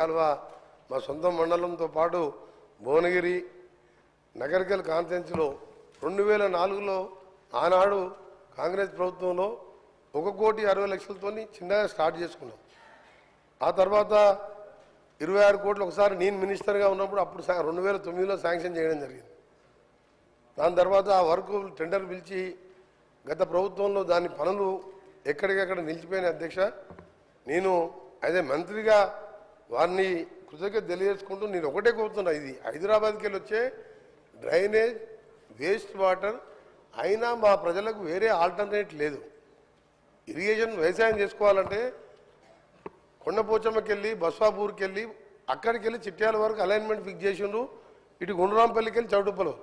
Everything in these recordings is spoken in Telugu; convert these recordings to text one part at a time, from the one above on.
కాల్వ మా సొంత మండలంతో పాటు భువనగిరి నగరికల్ కాన్ఫరెన్స్లో 2004లో ఆనాడు కాంగ్రెస్ ప్రభుత్వంలో 1,60,00,000తోని చిన్నగా స్టార్ట్ చేసుకున్నాం. ఆ తర్వాత 26 కోట్లు ఒకసారి నేను మినిస్టర్గా ఉన్నప్పుడు అప్పుడు 2009లో శాంక్షన్ చేయడం జరిగింది. దాని తర్వాత ఆ వర్క్ టెండర్ పిలిచి గత ప్రభుత్వంలో దాని పనులు ఎక్కడికక్కడ నిలిచిపోయిన అధ్యక్ష. నేను అదే మంత్రిగా వారిని కృతజ్ఞత తెలియజేసుకుంటూ నేను ఒకటే కోరుతున్నా, ఇది హైదరాబాద్కి వెళ్ళి వచ్చే డ్రైనేజ్ వేస్ట్ వాటర్ అయినా మా ప్రజలకు వేరే ఆల్టర్నేట్ లేదు. ఇరిగేషన్ వ్యవసాయం చేసుకోవాలంటే కొండపోచమ్మకి వెళ్ళి బస్వాపూర్కి వెళ్ళి అక్కడికి వెళ్ళి చిట్యాల వరకు అలైన్మెంట్ ఫిక్స్ చేసిండ్రు. ఇటు గుండ్రాంపల్లికి వెళ్ళి చౌటుప్పలు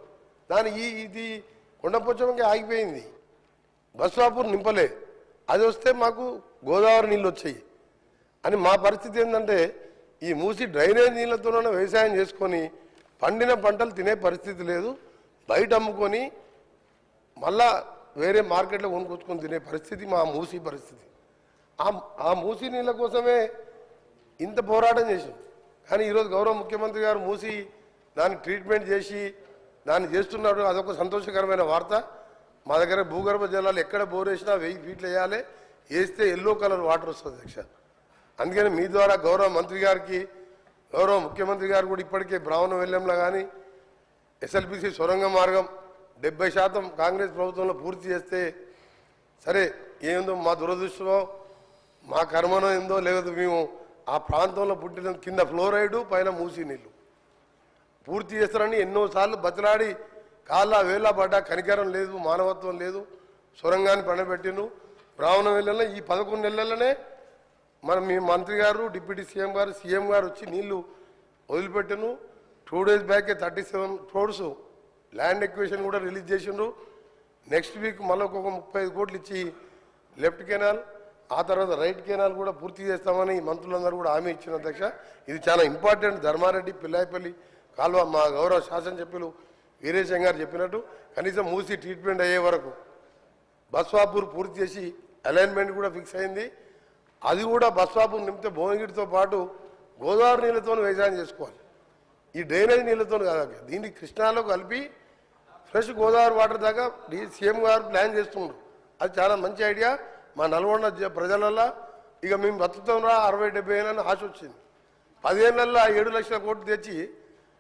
దాని ఇది కొండపోచమ్మకి ఆగిపోయింది, బస్వాపూర్ నింపలే. అది వస్తే మాకు గోదావరి నీళ్ళు వచ్చాయి అని మా పరిస్థితి ఏంటంటే ఈ మూసి డ్రైనేజ్ నీళ్ళతోనే వ్యవసాయం చేసుకొని పండిన పంటలు తినే పరిస్థితి లేదు. బయట అమ్ముకొని మళ్ళా వేరే మార్కెట్లో కొనుక్కొచ్చుకొని తినే పరిస్థితి మా మూసి పరిస్థితి. ఆ మూసి నీళ్ళ కోసమే ఇంత పోరాటం చేసాం. కానీ ఈరోజు గౌరవ ముఖ్యమంత్రి గారు మూసి దాన్ని ట్రీట్మెంట్ చేసి దాన్ని చేస్తున్నాడు. అదొక సంతోషకరమైన వార్త. మా దగ్గర భూగర్భ జలాలు ఎక్కడ బోర్ వేసినా 1000 ఫీట్లు వేయాలి, వేస్తే ఎల్లో కలర్ వాటర్ వస్తుంది అధ్యక్ష. అందుకని మీ ద్వారా గౌరవ మంత్రి గారికి గౌరవ ముఖ్యమంత్రి గారు కూడా ఇప్పటికే బ్రాహ్మణ వెల్లంలో కానీ ఎస్ఎల్బిసి సొరంగ మార్గం 70% కాంగ్రెస్ ప్రభుత్వంలో పూర్తి చేస్తే సరే, ఏందో మా దురదృష్టమో మా కర్మనో ఏందో లేదు, మేము ఆ ప్రాంతంలో పుట్టిన కింద ఫ్లోరైడు పైన మూసి నీళ్ళు పూర్తి చేస్తారని ఎన్నోసార్లు బతిలాడి కాళ్ళ వేళ్ళ పడ్డా కనికరం లేదు, మానవత్వం లేదు. సొరంగాన్ని పండబెట్టిను. బ్రాహ్మణ వెల్లంలో ఈ 11 నెలలనే మీ మంత్రి గారు డిప్యూటీ సీఎం గారు వచ్చి నీళ్లు వదిలిపెట్టను. 2 days బ్యాకే 37 crores ల్యాండ్ ఎక్విజిషన్ కూడా రిలీజ్ చేసిండ్రు. నెక్స్ట్ వీక్ మళ్ళీ ఒక 35 కోట్లు ఇచ్చి లెఫ్ట్ కెనాల్, ఆ తర్వాత రైట్ కెనాల్ కూడా పూర్తి చేస్తామని మంత్రులందరూ కూడా హామీ ఇచ్చిన అధ్యక్ష. ఇది చాలా ఇంపార్టెంట్. ధర్మారెడ్డి పిల్లాయిపల్లి కాల్వ మా గౌరవ శాసనసభ్యులు వీరేశం గారు చెప్పినట్టు కనీసం మూసి ట్రీట్మెంట్ అయ్యే వరకు బస్వాపూర్ పూర్తి చేసి అలైన్మెంట్ కూడా ఫిక్స్ అయింది. అది కూడా బస్వాపూర్ నింపితే భువనగిరితో పాటు గోదావరి నీళ్ళతో వ్యవసాయం చేసుకోవాలి. ఈ డ్రైనేజ్ నీళ్ళతో కాదు, దీన్ని కృష్ణాలో కలిపి ఫ్రెష్ గోదావరి వాటర్ దాకా సీఎం గారు ప్లాన్ చేస్తున్నారు. అది చాలా మంచి ఐడియా. మా నల్గొండ ప్రజలల్లో ఇక మేము బతుకుతాం రా 60-70 ఏళ్ళని ఆశ వచ్చింది. 10 ఏళ్లలో 7 లక్షల కోట్లు తెచ్చి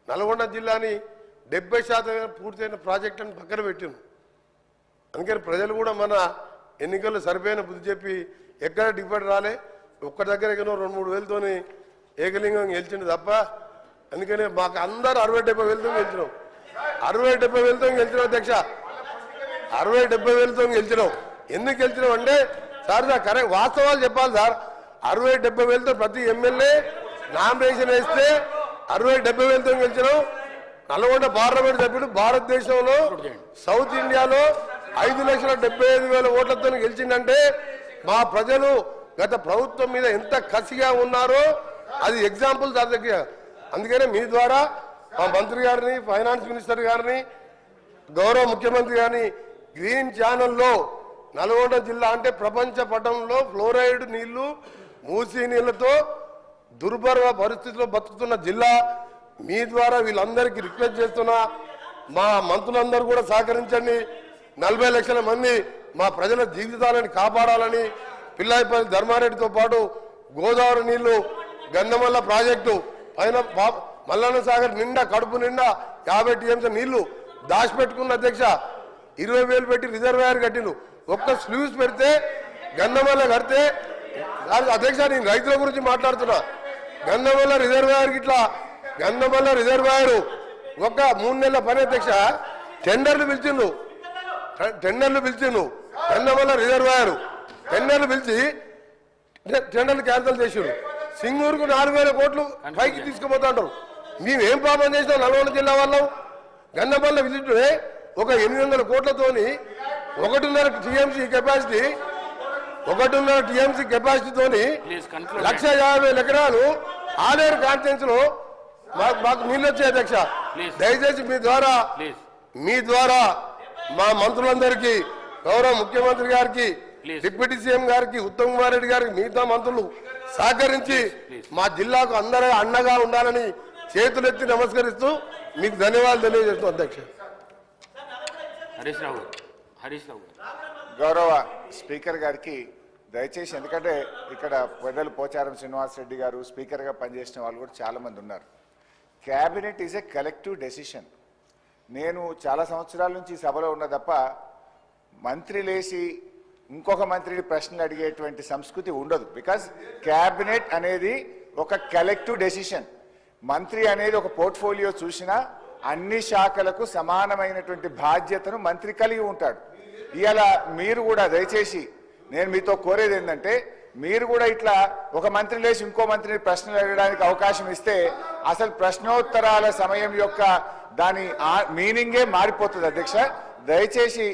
నల్గొండ జిల్లాని 70% పూర్తయిన ప్రాజెక్ట్ అని పక్కన పెట్టిండు. అందుకని ప్రజలు కూడా మన ఎన్నికల్లో సరిపోయిన బుద్ధి చెప్పి ఎక్కడ డిబేట్ రాలే, ఒక్క దగ్గర 2-3 వేలతోని ఏకలింగం గెలిచిండు తప్ప. అందుకని మాకు అందరూ 60-70 వేలతో గెలిచినాం. 60-70 వేలతో గెలిచినాం అధ్యక్ష. 60-70 వేలతో గెలిచినాం. ఎందుకు గెలిచినాం అంటే సార్ కరెక్ట్ వాస్తవాలు చెప్పాలి సార్. 60-70 వేలతో ప్రతి ఎమ్మెల్యే నామినేషన్ వేస్తే 60-70 వేలతో గెలిచినాం. నల్గొండ పార్లమెంట్ సభ్యుడు భారతదేశంలో సౌత్ ఇండియాలో 5,75,000 ఓట్లతో గెలిచిందంటే మా ప్రజలు గత ప్రభుత్వం మీద ఎంత కసిగా ఉన్నారో అది ఎగ్జాంపుల్ దాని దగ్గర. అందుకనే మీ ద్వారా మా మంత్రి గారిని, ఫైనాన్స్ మినిస్టర్ గారిని, గౌరవ ముఖ్యమంత్రి గారిని గ్రీన్ ఛానల్లో నల్గొండ జిల్లా అంటే ప్రపంచ పటంలో ఫ్లోరైడ్ నీళ్లు మూసీ నీళ్లతో దుర్భర పరిస్థితిలో బతుకుతున్న జిల్లా. మీ ద్వారా వీళ్ళందరికీ రిక్వెస్ట్ చేస్తున్నా, మా మంత్రులందరూ కూడా సహకరించండి. 40 లక్షల మంది మా ప్రజల జీవితాలను కాపాడాలని పిల్లాయిపల్లి ధర్మారెడ్డితో పాటు గోదావరి నీళ్లు గంధమల్ల ప్రాజెక్టు పైన మల్లన్న సాగర్ నిండా కడుపు నిండా 50 TMC నీళ్లు దాచిపెట్టుకున్న అధ్యక్ష. 20,000 పెట్టి రిజర్వాయర్ కట్టిను. ఒక్క స్లూస్ పెడితే గంధమల్ల కడితే అధ్యక్ష, నేను రైతుల గురించి మాట్లాడుతున్నా. గంధమల్ల రిజర్వాయర్ ఇట్లా గంధమల్ల రిజర్వాయర్ ఒక 3 నెలల పని అధ్యక్ష. టెండర్లు పిలిచిండు గంధమల్ల రిజర్వాయర్ టెండర్లు పిలిచి టెండర్లు క్యాన్సిల్ చేసారు. సింగూరుకు 4,000 కోట్లు పైకి తీసుకుపోతుంటారు. మేమేం పాపం చేసినాం నల్గొండ జిల్లా వాళ్ళం? గంధమల్ల విజిట్ ఒక 800 కోట్లతోని 1.5 TMC కెపాసిటీ 1.5 TMC కెపాసిటీతోని 1,50,000 ఎకరాలు ఆలేరు కాన్ఫరెన్స్ లో మాకు నీళ్ళు వచ్చాయి అధ్యక్ష. దయచేసి మీ ద్వారా మా మంత్రులందరికీ, గౌరవ ముఖ్యమంత్రి గారికి, డిప్యూటీ సీఎం గారికి, ఉత్తమ్ కుమార్ రెడ్డి గారికి, మిగతా మంత్రులు సహకరించి మా జిల్లాకు అందరూ అండగా ఉండాలని చేతులెత్తి నమస్కరిస్తూ మీకు ధన్యవాదాలు తెలియజేస్తున్నాం అధ్యక్ష. హరీష్ రావు గౌరవ స్పీకర్ గారికి దయచేసి, ఎందుకంటే ఇక్కడ పెద్దలు పోచారం శ్రీనివాసరెడ్డి గారు స్పీకర్గా పనిచేసిన వాళ్ళు కూడా చాలామంది ఉన్నారు. Cabinet is a collective decision. నేను చాలా సంవత్సరాల నుంచి సభలో ఉన్న తప్ప మంత్రి లేచి ఇంకొక మంత్రిని ప్రశ్నలు అడిగేటువంటి సంస్కృతి ఉండదు. బికాజ్ క్యాబినెట్ అనేది ఒక కలెక్టివ్ డెసిషన్. మంత్రి అనేది ఒక పోర్ట్ఫోలియో చూసినా అన్ని శాఖలకు సమానమైనటువంటి బాధ్యతను మంత్రి కలిగి ఉంటాడు. ఇవాళ మీరు కూడా దయచేసి నేను మీతో కోరేది ఏంటంటే, మీరు కూడా ఇట్లా ఒక మంత్రి లేచి ఇంకో మంత్రిని ప్రశ్నలు అడగడానికి అవకాశం ఇస్తే అసలు ప్రశ్నోత్తరాల సమయం యొక్క దాని మీనింగే మారిపోతుంది అధ్యక్ష. దయచేసి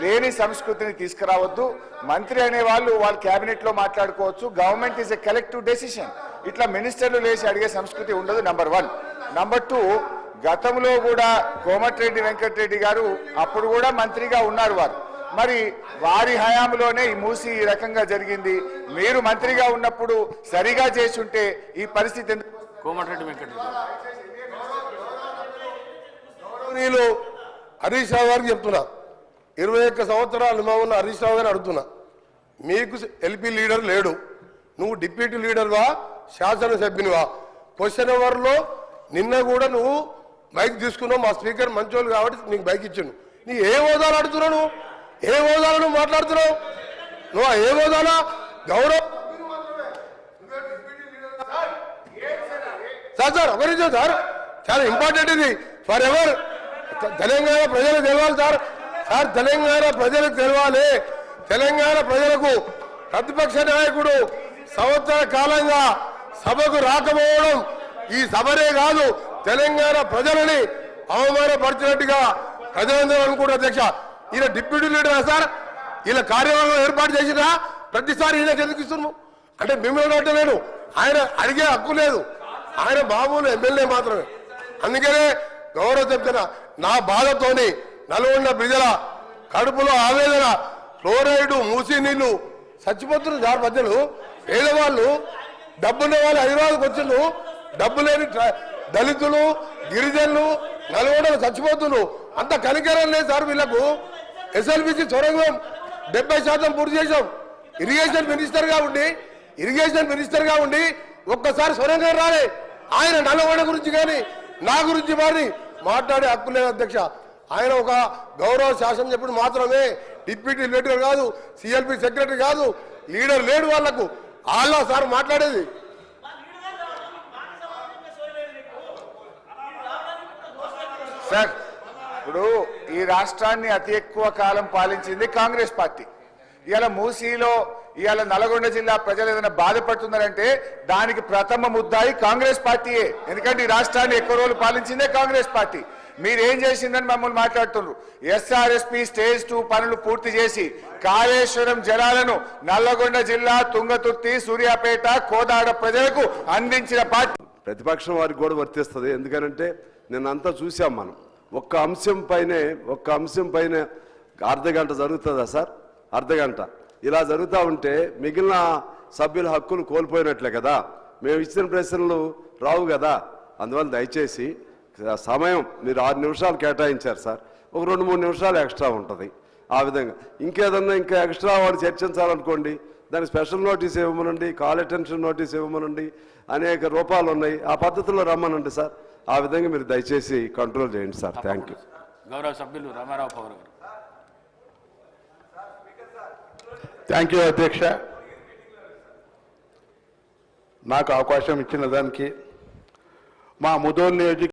లేని సంస్కృతిని తీసుకురావద్దు. మంత్రి అనే వాళ్ళు క్యాబినెట్లో మాట్లాడుకోవచ్చు. Government is a collective decision. ఇట్లా మినిస్టర్లు లేచి అడిగే సంస్కృతి ఉండదు. నంబర్ 1. నంబర్ 2, గతంలో కూడా కోమటిరెడ్డి వెంకటరెడ్డి గారు అప్పుడు కూడా మంత్రిగా ఉన్నారు వారు. మరి వారి హయాంలోనే ఈ మూసి ఈ రకంగా జరిగింది. మీరు మంత్రిగా ఉన్నప్పుడు సరిగా చేసి ఉంటే ఈ పరిస్థితి ఎందుకు? కోమటిరెడ్డి వెంకటరెడ్డి నేను హరీష్ రావు గారికి చెప్తున్నా, 21 సంవత్సరాలు అనుభవం ఉన్న హరీష్ రావు గారిని అడుగుతున్నా, మీకు ఎల్పీ లీడర్ లేడు, నువ్వు డిప్యూటీ లీడర్వా శాసనసభ్యునివా? క్వశ్చన్ అవర్లో నిన్న కూడా నువ్వు మైక్ తీసుకున్నావు, మా స్పీకర్ మంచోళ్ళు కాబట్టి నీకు మైక్ ఇచ్చాను. నీ ఏ హోదాలు అడుగుతున్నావు? నువ్వు ఏ హోదాలో నువ్వు మాట్లాడుతున్నావు? నువ్వు ఏ హోదాలో గౌరవ్ సార్ ఒక నిమిషం సార్, చాలా ఇంపార్టెంట్ ఇది ఫర్ ఎవర్. తెలంగాణ ప్రజలకు తెలవాలి సార్. తెలంగాణ ప్రజలకు తెలవాలి. తెలంగాణ ప్రజలకు ప్రతిపక్ష నాయకుడు సంవత్సర కాలంగా సభకు రాకపోవడం ఈ సభనే కాదు, తెలంగాణ ప్రజలని అవమానపరిచినట్టుగా ప్రజలందరూ అనుకుంటారు అధ్యక్ష. ఈయన డిప్యూటీ లీడర్ సార్, ఇలా కార్యవర్గం ఏర్పాటు చేసినా ప్రతిసారి ఈయనకి ఎందుకు ఇస్తున్నాము అంటే మిమ్మల్ని అంటలేను, ఆయన అడిగే హక్కు లేదు, ఆయన మామూలు ఎమ్మెల్యే మాత్రమే. అందుకనే గౌరవ చెప్తున్నా, నా బాధతోని నల్గొండ ప్రజల కడుపులో ఆవేదన, ఫ్లోరైడ్ మూసి నీళ్లు చచ్చిపోతున్నారు సార్. మధ్యలో పేదవాళ్ళు డబ్బున్న వాళ్ళు హైదరాబాద్కి వచ్చిండ్రు, డబ్బు లేని దళితులు గిరిజనులు నల్గొండలు చచ్చిపోతున్నారు. అంత కనికరం లేదు సార్ వీళ్లకు. ఎస్ఎల్బిసి సొరంగం 70% పూర్తి చేశాం. ఇరిగేషన్ మినిస్టర్గా ఉండి ఒక్కసారి సొరంగం రాలే. ఆయన నల్గొండ గురించి కానీ నా గురించి మరి మాట్లాడే హక్కు లేదు అధ్యక్ష. ఆయన ఒక గౌరవ శాసనం చెప్పుడు మాత్రమే, డిప్యూటీ లీడర్ కాదు, సిఎల్పి సెక్రటరీ కాదు, లీడర్ లేడు వాళ్లకు. వాళ్ళ సార్ మాట్లాడేది. సార్, ఇప్పుడు ఈ రాష్ట్రాన్ని అతి ఎక్కువ కాలం పాలించింది కాంగ్రెస్ పార్టీ. ఇవాళ మూసీలో ఇవాళ నల్గొండ జిల్లా ప్రజలు ఏదైనా బాధపడుతున్నారంటే దానికి ప్రథమ ముద్దాయి కాంగ్రెస్ పార్టీయే. ఎందుకంటే ఈ రాష్ట్రాన్ని ఎక్కువ రోజులు పాలించిందే కాంగ్రెస్ పార్టీ. మీరేం చేసిందని మమ్మల్ని మాట్లాడుతున్నారు. ఎస్ఆర్ఎస్పి స్టేజ్ 2 పనులు పూర్తి చేసి కాళేశ్వరం జలాలను నల్లగొండ జిల్లా తుంగతుర్తి, సూర్యాపేట, కోదాడ ప్రజలకు అందించిన పార్టీ. ప్రతిపక్షం వారికి కూడా వర్తిస్తుంది. ఎందుకనంటే నిన్నంతా చూసాం మనం. ఒక్క అంశం పైన అర్ధగంట జరుగుతుందా సార్? అర్ధగంట ఇలా జరుగుతూ ఉంటే మిగిలిన సభ్యుల హక్కులు కోల్పోయినట్లే కదా. మేము ఇచ్చిన ప్రశ్నలు రావు కదా. అందువల్ల దయచేసి సమయం మీరు 6 నిమిషాలు కేటాయించారు సార్, ఒక 2-3 నిమిషాలు ఎక్స్ట్రా ఉంటుంది. ఆ విధంగా ఇంకా ఎక్స్ట్రా వాడు చర్చించాలనుకోండి, దానికి స్పెషల్ నోటీస్ ఇవ్వమనండి, కాల్ అటెన్షన్ నోటీస్ ఇవ్వమనండి, అనేక రూపాలు ఉన్నాయి. ఆ పద్ధతిలో రమ్మనండి సార్. ఆ విధంగా మీరు దయచేసి కంట్రోల్ చేయండి సార్. Thank you. గౌరవ సభ్యులు రామారావు పవర్ గారు. థ్యాంక్ యూ అధ్యక్ష. నాకు అవకాశం ఇచ్చిన దానికి మా ముదోల్ నియోజక